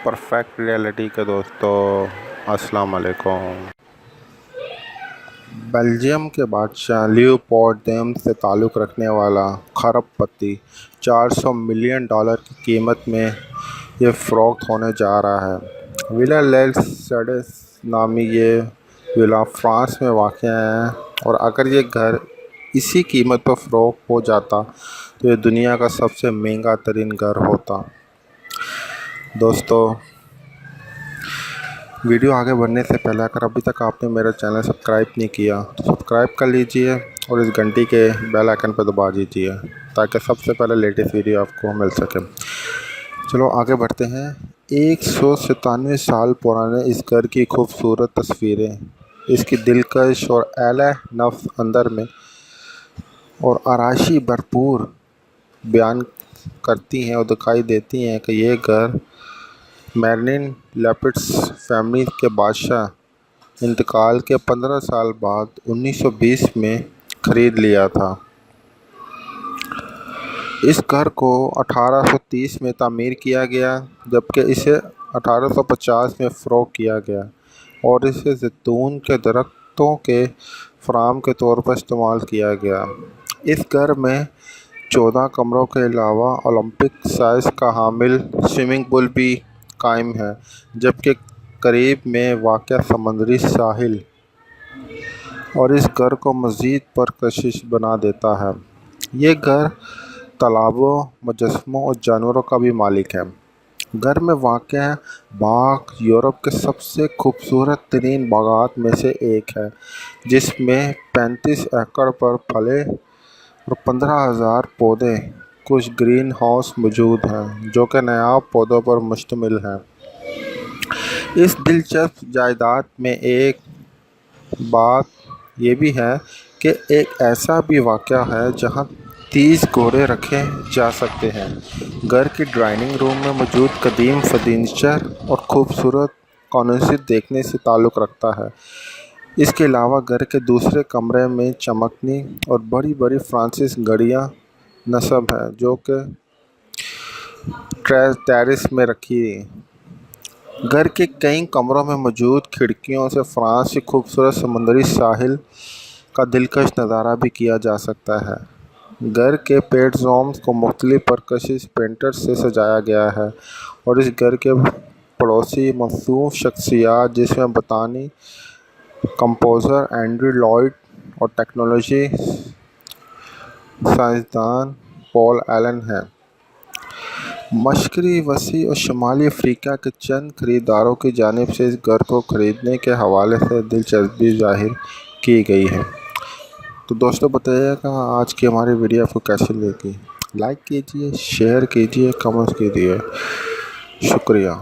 Perfect reality के दोस्तों अस्सलाम वालेकुम। बेल्जियम के बादशाह लियोपोल्ड से ताल्लुक़ रखने वाला खरबपति $400 मिलियन की कीमत में ये फ़रोख्त होने जा रहा है। विला लेस सेडेस नामी ये विला फ्रांस में वाक़ है और अगर ये घर इसी कीमत पर फ़रोख्त हो जाता तो ये दुनिया का सबसे महंगा तरीन घर होता। दोस्तों, वीडियो आगे बढ़ने से पहले अगर अभी तक आपने मेरा चैनल सब्सक्राइब नहीं किया तो सब्सक्राइब कर लीजिए और इस घंटी के बेल आइकन पर दबा दीजिए ताकि सबसे पहले लेटेस्ट वीडियो आपको मिल सके। चलो आगे बढ़ते हैं। 197 साल पुराने इस घर की खूबसूरत तस्वीरें इसकी दिलकश और आला नफ्स अंदर में और आराशी भरपूर बयान करती हैं और दिखाई देती हैं कि ये घर मेर्लिन लेपिड्स फैमिली के बादशाह इंतकाल के 15 साल बाद 1920 में ख़रीद लिया था। इस घर को 1830 में तामीर किया गया जबकि इसे 1850 में फ़रोख्त किया गया और इसे ज़ैतून के दरख्तों के फ़राम के तौर पर इस्तेमाल किया गया। इस घर में 14 कमरों के अलावा ओलंपिक साइज़ का हामिल स्विमिंग पूल भी कायम है, जबकि करीब में वाक़या समुद्री साहिल और इस घर को मज़ीद परकशिश बना देता है। ये घर तालाबों, मुजस्समों और जानवरों का भी मालिक है। घर में वाक़या बाग यूरोप के सबसे खूबसूरत तरीन बागात में से एक है, जिसमें 35 एकड़ पर फले और 15,000 पौधे कुछ ग्रीन हाउस मौजूद हैं जो कि नायाब पौधों पर मुश्तमिल हैं। इस दिलचस्प जायदाद में एक बात ये भी है कि एक ऐसा भी वाक़या है जहां 30 घोड़े रखे जा सकते हैं। घर की ड्राइंग रूम में मौजूद कदीम फर्नीचर और खूबसूरत कॉर्निस देखने से ताल्लुक़ रखता है। इसके अलावा घर के दूसरे कमरे में चमकनी और बड़ी बड़ी फ्रांसीस घड़ियाँ नस्ब है जो कि टेरेस में रखी। घर के कई कमरों में मौजूद खिड़कियों से फ्रांस की खूबसूरत समुद्री साहिल का दिलकश नज़ारा भी किया जा सकता है। घर के बेडरूम्स को मुख्तलिफ परकशिश पेंटर्स से सजाया गया है और इस घर के पड़ोसी मशहूर शख्सियत जिसमें बरतानी कंपोज़र एंड्रू लॉयड और टेक्नोलॉजी साइंसदान पॉल एलन हैं। मशरक़ी वसी और शुमाली अफ्रीका के चंद ख़रीदारों की जानिब से इस घर को ख़रीदने के हवाले से दिलचस्पी ज़ाहिर की गई है। तो दोस्तों बताइएगा आज की हमारी वीडियो आपको कैसी लगी। लाइक कीजिए, शेयर कीजिए, कमेंट्स कीजिए। शुक्रिया।